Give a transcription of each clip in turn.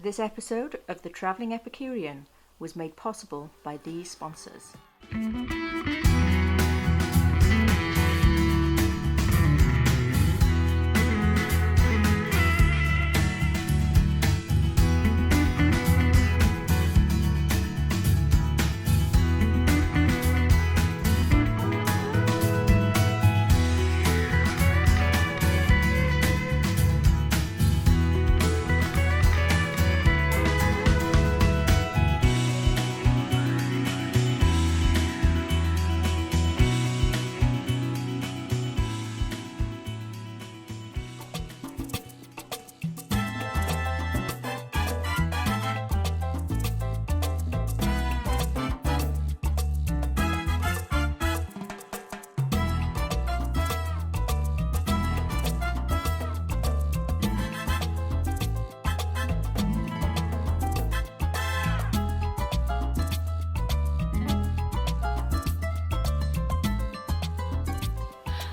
This episode of The Travelling Epicurean was made possible by these sponsors.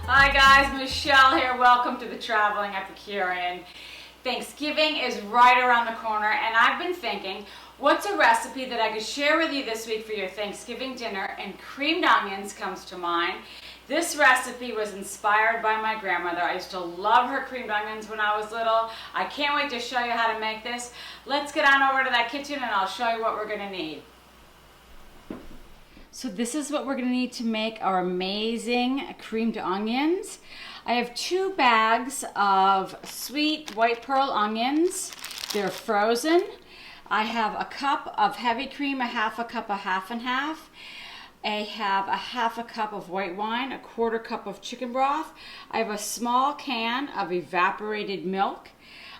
Hi guys, Michelle here. Welcome to the Traveling Epicurean. Thanksgiving is right around the corner and I've been thinking, what's a recipe that I could share with you this week for your Thanksgiving dinner? And creamed onions comes to mind. This recipe was inspired by my grandmother. I used to love her creamed onions when I was little. I can't wait to show you how to make this. Let's get on over to that kitchen and I'll show you what we're going to need. So this is what we're going to need to make our amazing creamed onions. I have 2 bags of sweet white pearl onions. They're frozen. I have a cup of heavy cream, a half a cup of half and half. I have a half a cup of white wine, a 1/4 cup of chicken broth. I have a small can of evaporated milk.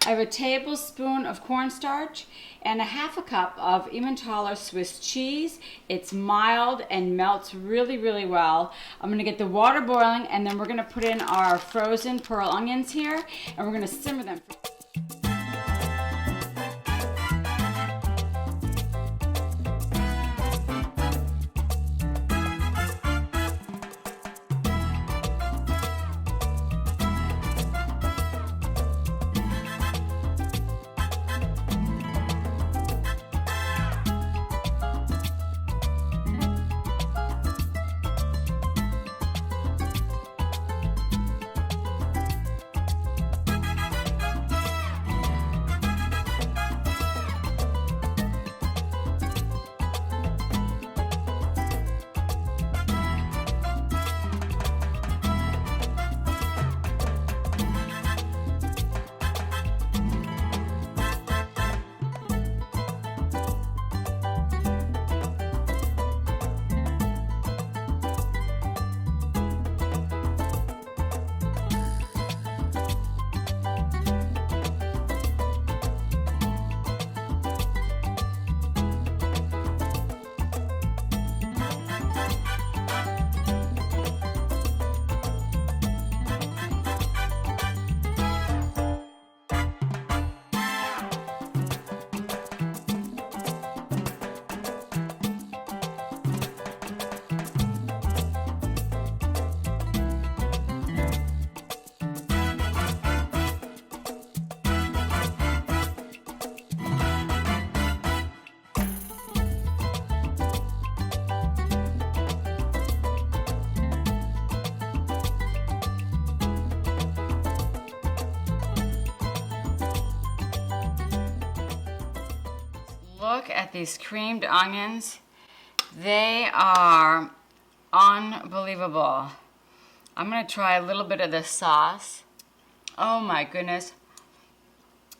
I have a tablespoon of cornstarch and a half a cup of Emmentaler Swiss cheese. It's mild and melts really, really well. I'm gonna get the water boiling and then we're gonna put in our frozen pearl onions here and we're gonna simmer them. Look at these creamed onions. They are unbelievable. I'm gonna try a little bit of this sauce. Oh my goodness.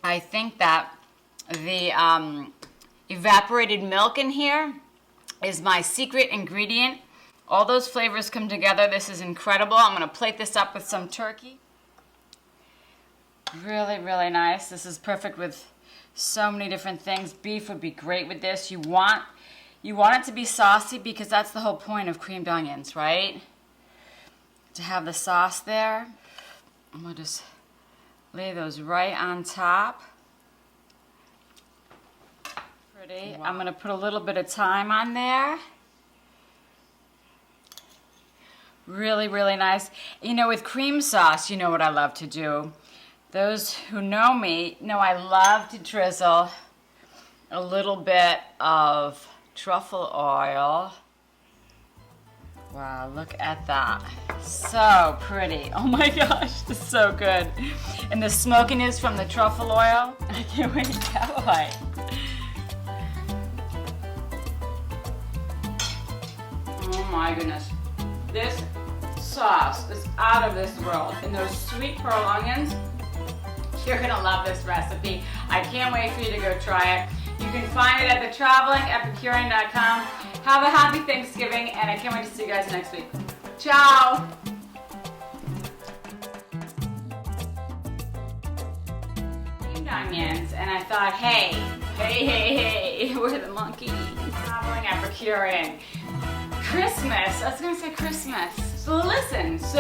I think that the evaporated milk in here is my secret ingredient. All those flavors come together. This is incredible. I'm gonna plate this up with some turkey. Really, really nice. This is perfect with so many different things. Beef would be great with this. You want it to be saucy because that's the whole point of creamed onions, right? To have the sauce there. I'm gonna just lay those right on top. Pretty. Wow. I'm gonna put a little bit of thyme on there. Really, really nice. You know, with cream sauce, you know what I love to do. Those who know me know I love to drizzle a little bit of truffle oil. Wow, look at that. So pretty. Oh my gosh, this is so good. And the smokiness from the truffle oil. I can't wait to have a bite. Oh my goodness. This sauce is out of this world. And those sweet pearl onions, you're gonna love this recipe. I can't wait for you to go try it. You can find it at thetravelingepicurean.com. Have a happy Thanksgiving, and I can't wait to see you guys next week. Ciao! Steamed onions, and I thought, hey, we're the monkey. Traveling Epicurean. Christmas, I was gonna say Christmas. So listen, let's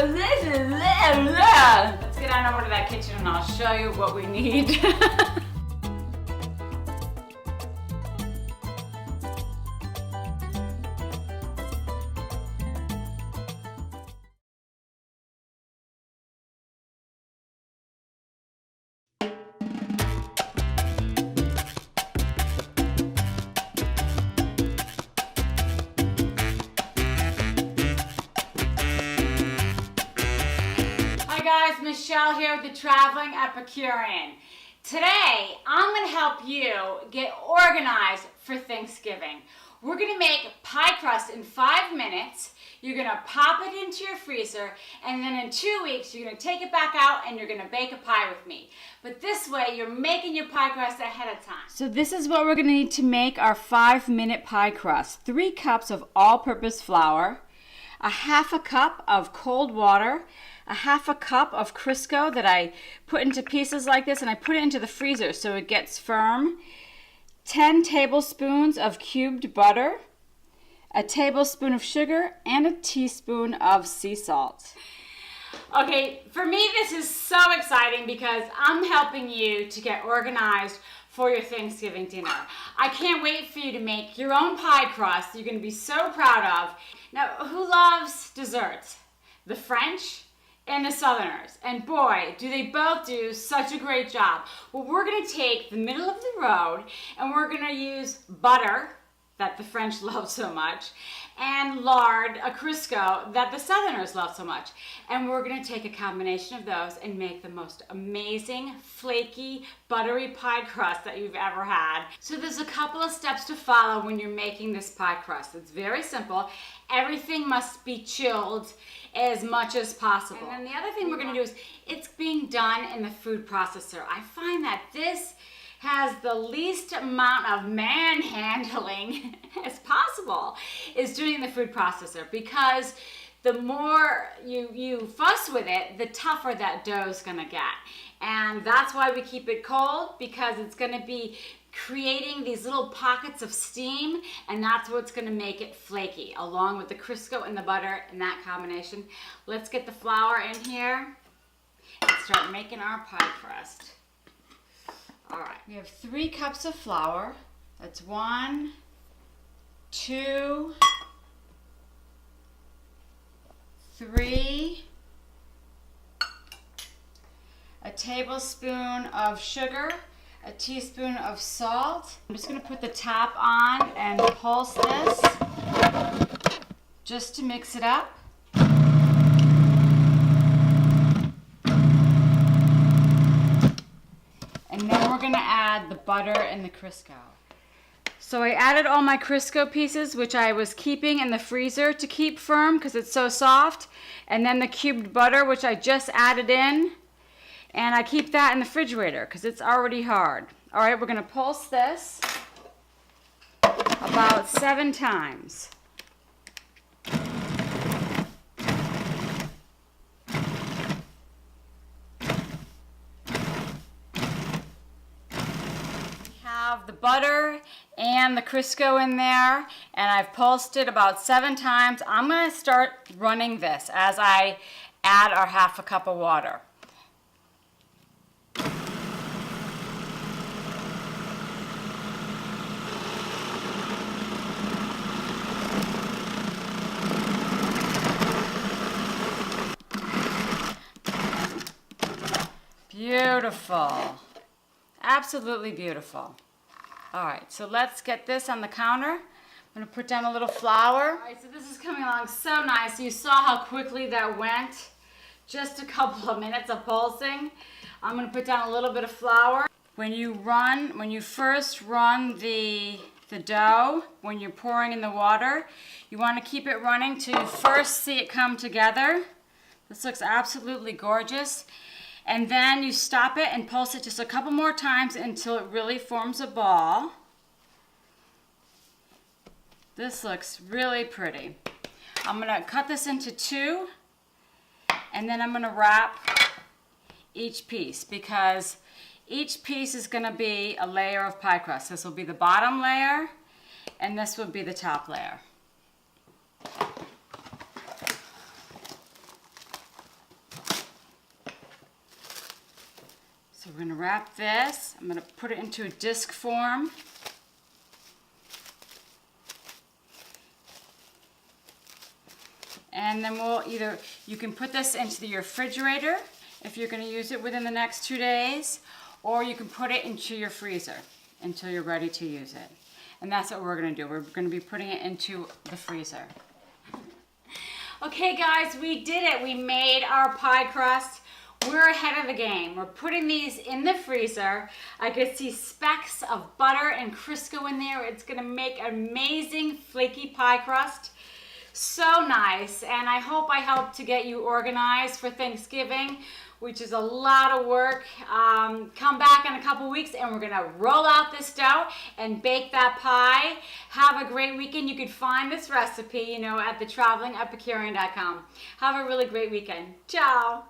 get on over to that kitchen and I'll show you what we need. Guys, Michelle here with the Traveling Epicurean. Today, I'm going to help you get organized for Thanksgiving. We're going to make pie crust in 5 minutes. You're going to pop it into your freezer, and then in 2 weeks, you're going to take it back out and you're going to bake a pie with me. But this way, you're making your pie crust ahead of time. So this is what we're going to need to make our 5-minute pie crust. 3 cups of all-purpose flour, a half a cup of cold water, a half a cup of Crisco that I put into pieces like this, and I put it into the freezer so it gets firm, 10 tablespoons of cubed butter, a tablespoon of sugar, and a teaspoon of sea salt. Okay, for me this is so exciting because I'm helping you to get organized for your Thanksgiving dinner. I can't wait for you to make your own pie crust you're going to be so proud of. Now, who loves desserts? The French and the Southerners. And boy, do they both do such a great job. Well, we're going to take the middle of the road and we're going to use butter, that the French love so much, and lard, a Crisco, that the Southerners love so much. And we're going to take a combination of those and make the most amazing, flaky, buttery pie crust that you've ever had. So there's a couple of steps to follow when you're making this pie crust. It's very simple. Everything must be chilled as much as possible. And then the other thing we're going to do is it's being done in the food processor. I find that this has the least amount of manhandling as possible is doing the food processor, because the more you fuss with it, the tougher that dough is going to get. And that's why we keep it cold, because it's going to be creating these little pockets of steam, and that's what's going to make it flaky, along with the Crisco and the butter and that combination. Let's get the flour in here and start making our pie crust. All right, we have 3 cups of flour. That's 1, 2, 3, a tablespoon of sugar, a teaspoon of salt. I'm just going to put the top on and pulse this just to mix it up. And then we're going to add the butter and the Crisco. So I added all my Crisco pieces, which I was keeping in the freezer to keep firm because it's so soft. And then the cubed butter, which I just added in. And I keep that in the refrigerator because it's already hard. All right, we're going to pulse this about 7 times. Have the butter and the Crisco in there, and I've pulsed it about 7 times. I'm going to start running this as I add our half a cup of water. Beautiful. Absolutely beautiful. All right, so let's get this on the counter. I'm gonna put down a little flour. All right, so this is coming along so nice. You saw how quickly that went. Just a couple of minutes of pulsing. I'm gonna put down a little bit of flour. When you first run the dough, when you're pouring in the water, you wanna keep it running till you first see it come together. This looks absolutely gorgeous. And then you stop it and pulse it just a couple more times until it really forms a ball. This looks really pretty. I'm gonna cut this into two, and then I'm gonna wrap each piece because each piece is gonna be a layer of pie crust. This will be the bottom layer, and this will be the top layer. So we're gonna wrap this. I'm gonna put it into a disc form. And then you can put this into your refrigerator if you're gonna use it within the next 2 days, or you can put it into your freezer until you're ready to use it. And that's what we're gonna do. We're gonna be putting it into the freezer. Okay guys, we did it. We made our pie crust. We're ahead of the game. We're putting these in the freezer. I could see specks of butter and Crisco in there. It's gonna make amazing flaky pie crust. So nice, and I hope I helped to get you organized for Thanksgiving, which is a lot of work. Come back in a couple weeks and we're gonna roll out this dough and bake that pie. Have a great weekend. You can find this recipe, at thetravelingepicurean.com. Have a really great weekend. Ciao.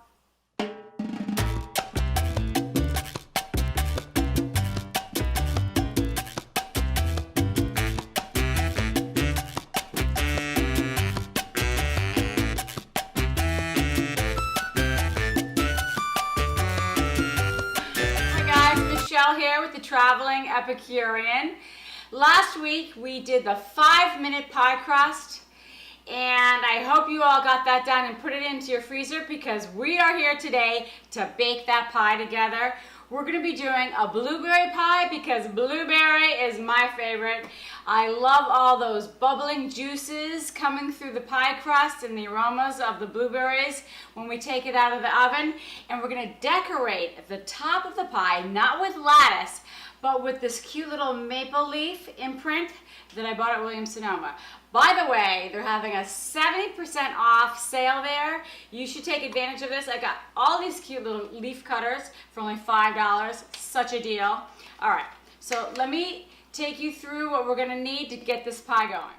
Michel here with the Traveling Epicurean. Last week we did the 5-minute pie crust, and I hope you all got that done and put it into your freezer because we are here today to bake that pie together. We're going to be doing a blueberry pie because blueberry is my favorite. I love all those bubbling juices coming through the pie crust and the aromas of the blueberries when we take it out of the oven. And we're going to decorate the top of the pie, not with lattice, but with this cute little maple leaf imprint that I bought at Williams-Sonoma. By the way, they're having a 70% off sale there. You should take advantage of this. I got all these cute little leaf cutters for only $5. Such a deal. All right, so let me take you through what we're gonna need to get this pie going.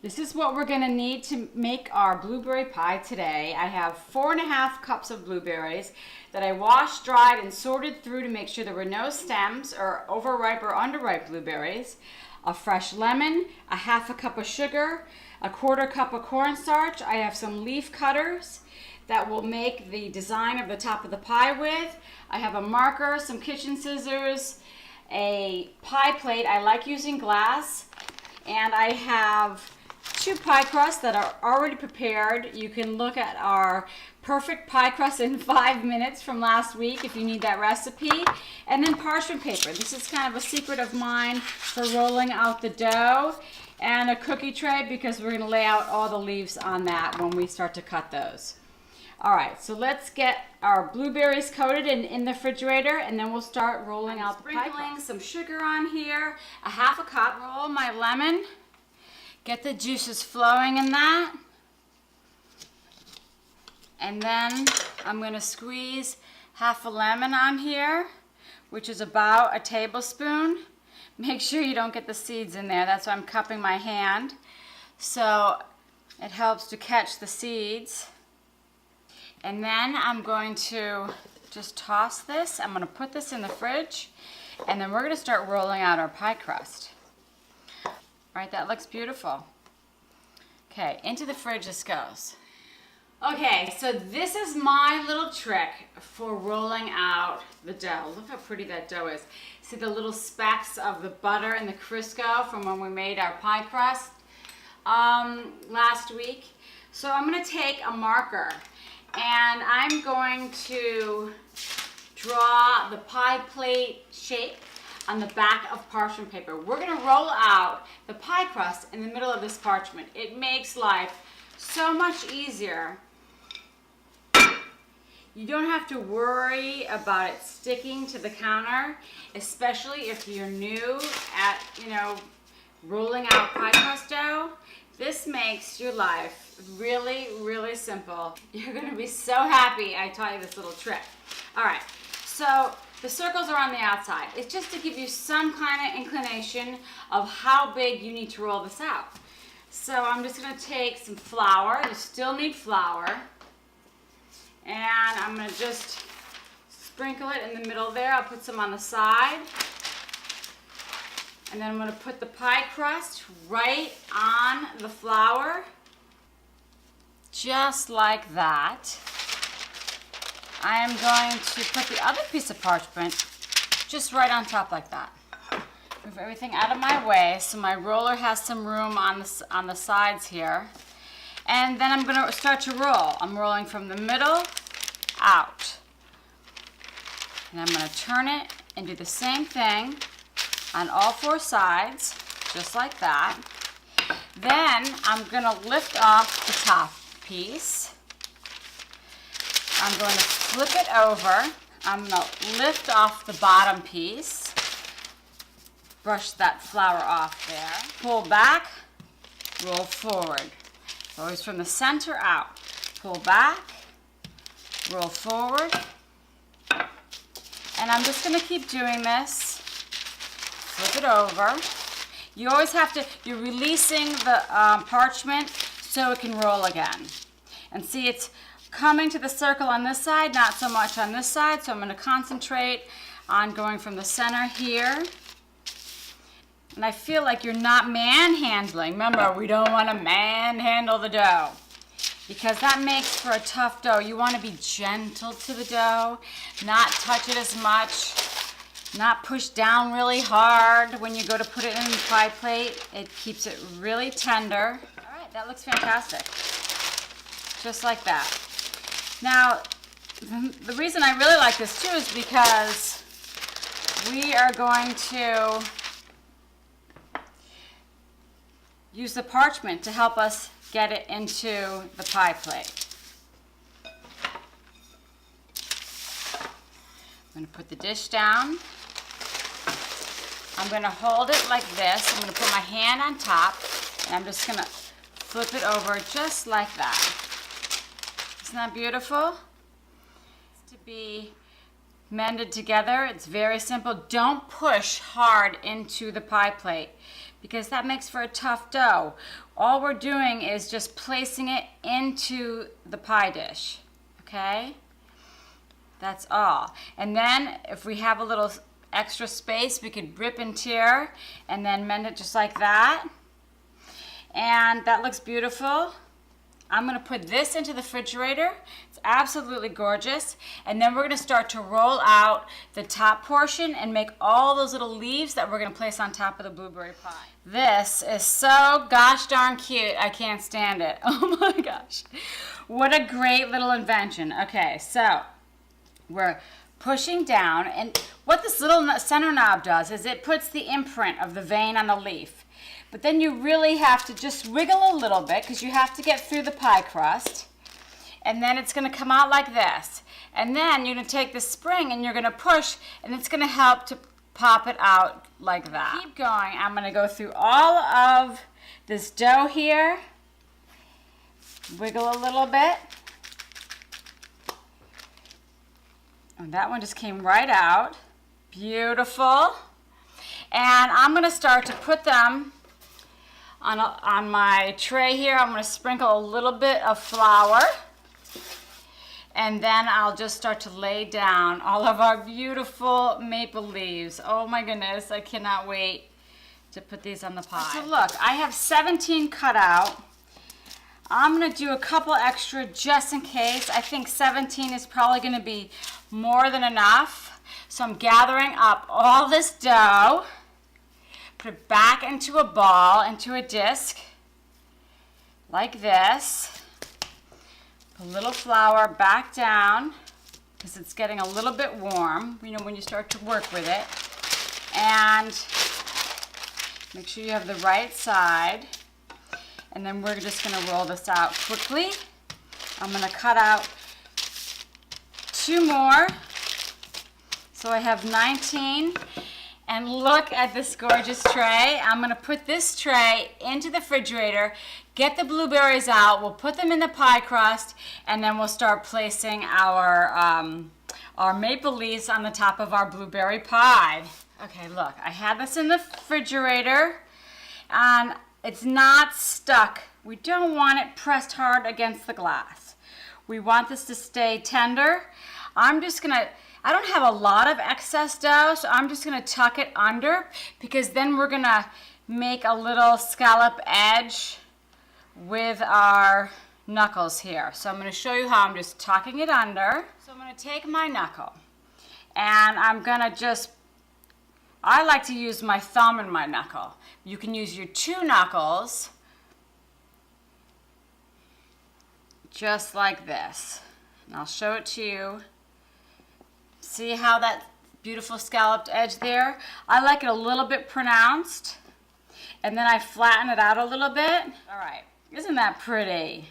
This is what we're gonna need to make our blueberry pie today. I have 4.5 cups of blueberries that I washed, dried, and sorted through to make sure there were no stems or overripe or underripe blueberries. A fresh lemon, a 1/2 cup of sugar, a 1/4 cup of cornstarch. I have some leaf cutters that will make the design of the top of the pie with. I have a marker, some kitchen scissors, a pie plate. I like using glass. And I have 2 pie crusts that are already prepared. You can look at our perfect pie crust in 5 minutes from last week if you need that recipe. And then parchment paper. This is kind of a secret of mine for rolling out the dough. And a cookie tray because we're going to lay out all the leaves on that when we start to cut those. All right, so let's get our blueberries coated in the refrigerator, and then we'll start rolling out the pie crust. Sprinkling some sugar on here, a 1/2 cup. Roll my lemon. Get the juices flowing in that. And then I'm going to squeeze 1/2 lemon on here, which is about a tablespoon. Make sure you don't get the seeds in there. That's why I'm cupping my hand. So it helps to catch the seeds. And then I'm going to just toss this. I'm going to put this in the fridge, and then we're going to start rolling out our pie crust. All right, that looks beautiful. Okay, into the fridge this goes. Okay, so this is my little trick for rolling out the dough. Look how pretty that dough is. See the little specks of the butter and the Crisco from when we made our pie crust last week. So I'm going to take a marker and I'm going to draw the pie plate shape on the back of parchment paper. We're gonna roll out the pie crust in the middle of this parchment. It makes life so much easier. You don't have to worry about it sticking to the counter, especially if you're new at, rolling out pie crust dough. This makes your life really, really simple. You're gonna be so happy I taught you this little trick. All right, so the circles are on the outside. It's just to give you some kind of inclination of how big you need to roll this out. So I'm just gonna take some flour. You still need flour. And I'm gonna just sprinkle it in the middle there. I'll put some on the side. And then I'm gonna put the pie crust right on the flour, just like that. I am going to put the other piece of parchment just right on top like that. Move everything out of my way so my roller has some room on the sides here. And then I'm gonna start to roll. I'm rolling from the middle out. And I'm gonna turn it and do the same thing on all four sides, just like that. Then I'm gonna lift off the top piece. I'm going to flip it over. I'm gonna lift off the bottom piece. Brush that flour off there. Pull back, roll forward. Always from the center out. Pull back, roll forward. And I'm just gonna keep doing this. Flip it over. You always have to, you're releasing the parchment so it can roll again. And see, it's coming to the circle on this side, not so much on this side, so I'm gonna concentrate on going from the center here. And I feel like you're not manhandling. Remember, we don't wanna manhandle the dough because that makes for a tough dough. You wanna be gentle to the dough, not touch it as much, not push down really hard when you go to put it in the pie plate. It keeps it really tender. All right, that looks fantastic. Just like that. Now, the reason I really like this too is because we are going to use the parchment to help us get it into the pie plate. I'm going to put the dish down. I'm going to hold it like this. I'm going to put my hand on top, and I'm just going to flip it over just like that. Isn't that beautiful? It's to be mended together. It's very simple. Don't push hard into the pie plate because that makes for a tough dough. All we're doing is just placing it into the pie dish, okay? That's all. And then if we have a little extra space, we could rip and tear and then mend it just like that. And that looks beautiful. I'm gonna put this into the refrigerator. It's absolutely gorgeous. And then we're gonna start to roll out the top portion and make all those little leaves that we're gonna place on top of the blueberry pie. This is so gosh darn cute. I can't stand it. Oh my gosh. What a great little invention. Okay, so we're pushing down, and what this little center knob does is it puts the imprint of the vein on the leaf. But then you really have to just wiggle a little bit because you have to get through the pie crust. And then it's going to come out like this. And then you're going to take the spring and you're going to push, and it's going to help to pop it out like that. Keep going. I'm going to go through all of this dough here. Wiggle a little bit. And that one just came right out. Beautiful. And I'm going to start to put them on my tray here. I'm going to sprinkle a little bit of flour. And then I'll just start to lay down all of our beautiful maple leaves. Oh my goodness, I cannot wait to put these on the pie. So look, I have 17 cut out. I'm going to do a couple extra just in case. I think 17 is probably going to be more than enough. So I'm gathering up all this dough, put it back into a ball, into a disc, like this. Put a little flour back down because it's getting a little bit warm, you know, when you start to work with it. And make sure you have the right side. And then we're just gonna roll this out quickly. I'm gonna cut out 2 more. So I have 19. And look at this gorgeous tray. I'm gonna put this tray into the refrigerator, get the blueberries out, we'll put them in the pie crust, and then we'll start placing our maple leaves on the top of our blueberry pie. Okay, look, I had this in the refrigerator, and it's not stuck. We don't want it pressed hard against the glass. We want this to stay tender. I don't have a lot of excess dough, so I'm just gonna tuck it under, because then we're gonna make a little scallop edge with our knuckles here. So I'm gonna show you how I'm just tucking it under. So I'm gonna take my knuckle, and I'm gonna I like to use my thumb and my knuckle. You can use your 2 knuckles, just like this. And I'll show it to you. See how that beautiful scalloped edge there? I like it a little bit pronounced, and then I flatten it out a little bit. All right, isn't that pretty?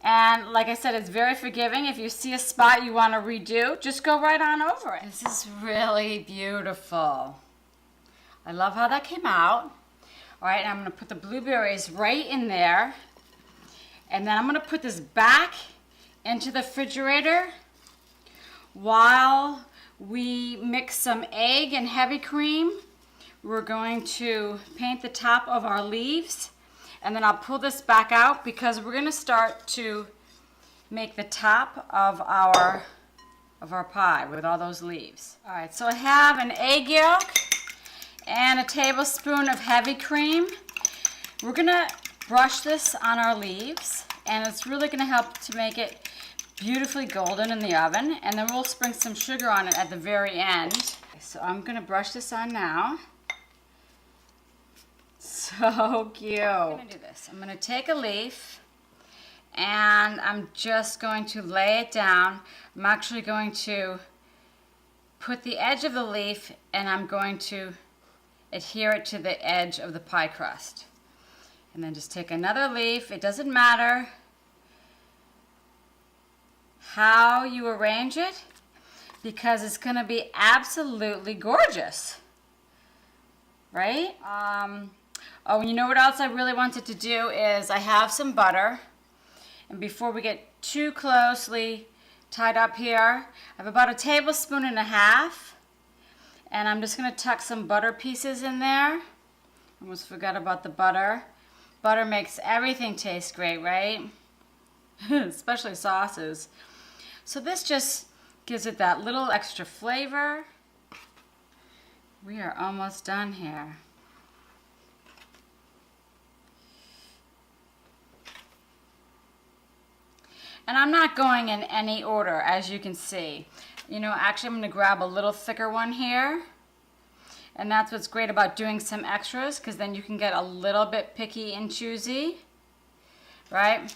And like I said, it's very forgiving. If you see a spot you want to redo, just go right on over it. This is really beautiful. I love how that came out. All right, I'm gonna put the blueberries right in there, and then I'm gonna put this back into the refrigerator while we mix some egg and heavy cream. We're going to paint the top of our leaves, and then I'll pull this back out because we're going to start to make the top of our pie with all those leaves. All right, so I have an egg yolk and a tablespoon of heavy cream. We're going to brush this on our leaves, and it's really going to help to make it beautifully golden in the oven, and then we'll sprinkle some sugar on it at the very end. So I'm gonna brush this on now. So cute. I'm gonna do this. I'm gonna take a leaf, and I'm just going to lay it down. I'm actually going to put the edge of the leaf, and I'm going to adhere it to the edge of the pie crust. And then just take another leaf. It doesn't matter how you arrange it, because it's going to be absolutely gorgeous, right? Oh, you know what else I really wanted to do is I have some butter, and before we get too closely tied up here, I have about 1.5 tablespoons, and I'm just going to tuck some butter pieces in there. Almost forgot about the butter. Butter makes everything taste great, right? Especially sauces. So this just gives it that little extra flavor. We are almost done here. And I'm not going in any order, as you can see. You know, actually I'm going to grab a little thicker one here. And that's what's great about doing some extras, because then you can get a little bit picky and choosy, right?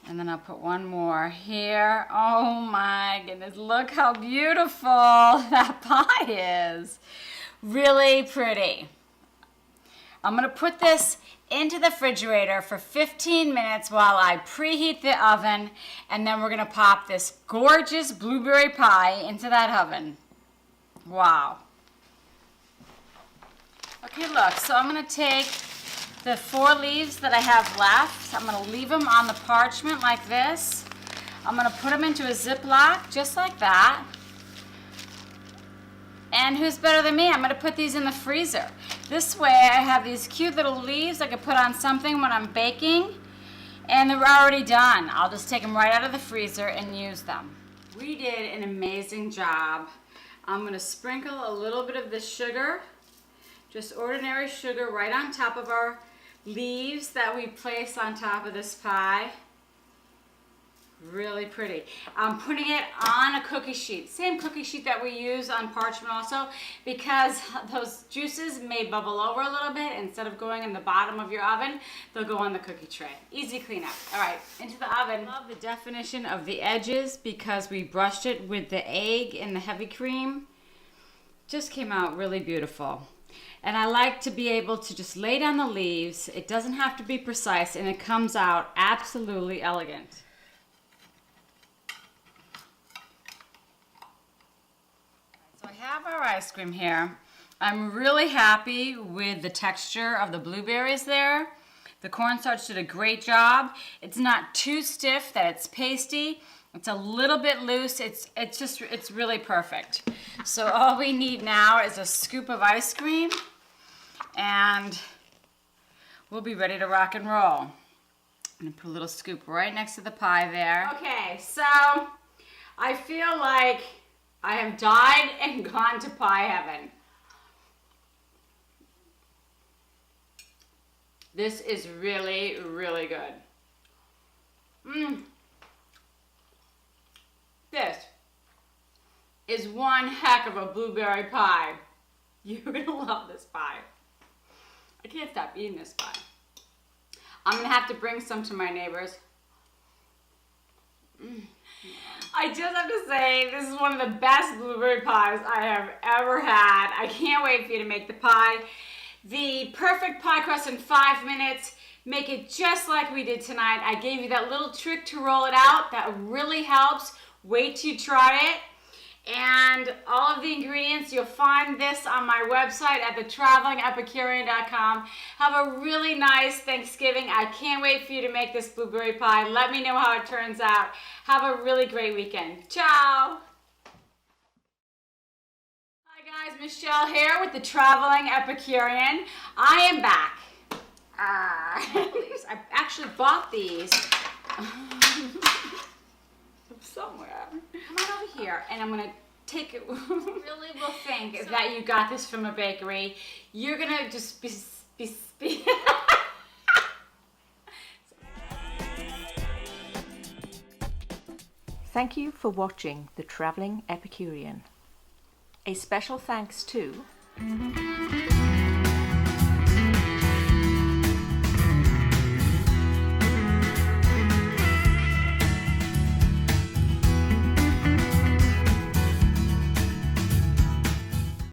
And then I'll put one more here. Oh my goodness, look how beautiful that pie is. Really pretty. I'm gonna put this into the refrigerator for 15 minutes while I preheat the oven, and then we're gonna pop this gorgeous blueberry pie into that oven. Wow. Okay, look, so I'm gonna take the 4 leaves that I have left. I'm going to leave them on the parchment like this. I'm going to put them into a Ziploc just like that. And who's better than me? I'm going to put these in the freezer. This way I have these cute little leaves I can put on something when I'm baking, and they're already done. I'll just take them right out of the freezer and use them. We did an amazing job. I'm going to sprinkle a little bit of this sugar, just ordinary sugar, right on top of our leaves that we place on top of this pie. Really pretty. I'm putting it on a cookie sheet. Same cookie sheet that we use on parchment also, because those juices may bubble over a little bit. Instead of going in the bottom of your oven, they'll go on the cookie tray. Easy cleanup. All right, into the oven. I love the definition of the edges because we brushed it with the egg and the heavy cream. Just came out really beautiful. And I like to be able to just lay down the leaves. It doesn't have to be precise, and it comes out absolutely elegant. So I have our ice cream here. I'm really happy with the texture of the blueberries there. The cornstarch did a great job. It's not too stiff that it's pasty. It's a little bit loose. It's really perfect. So all we need now is a scoop of ice cream, and we'll be ready to rock and roll. I'm gonna put a little scoop right next to the pie there. Okay, so I feel like I have died and gone to pie heaven. This is really, really good. This is one heck of a blueberry pie. You're gonna love this pie. I can't stop eating this pie. I'm gonna have to bring some to my neighbors. I just have to say, this is one of the best blueberry pies I have ever had. I can't wait for you to make the pie. The perfect pie crust in 5 minutes. Make it just like we did tonight. I gave you that little trick to roll it out. That really helps. Wait till you try it. And all of the ingredients, you'll find this on my website at thetravelingepicurean.com. Have a really nice Thanksgiving. I can't wait for you to make this blueberry pie. Let me know how it turns out. Have a really great weekend. Ciao! Hi guys, Michelle here with the Traveling Epicurean. I am back. I actually bought these somewhere. Come on over here, and I'm gonna take it. Really will think that you got this from a bakery. You're gonna just be Thank you for watching The Traveling Epicurean. A special thanks to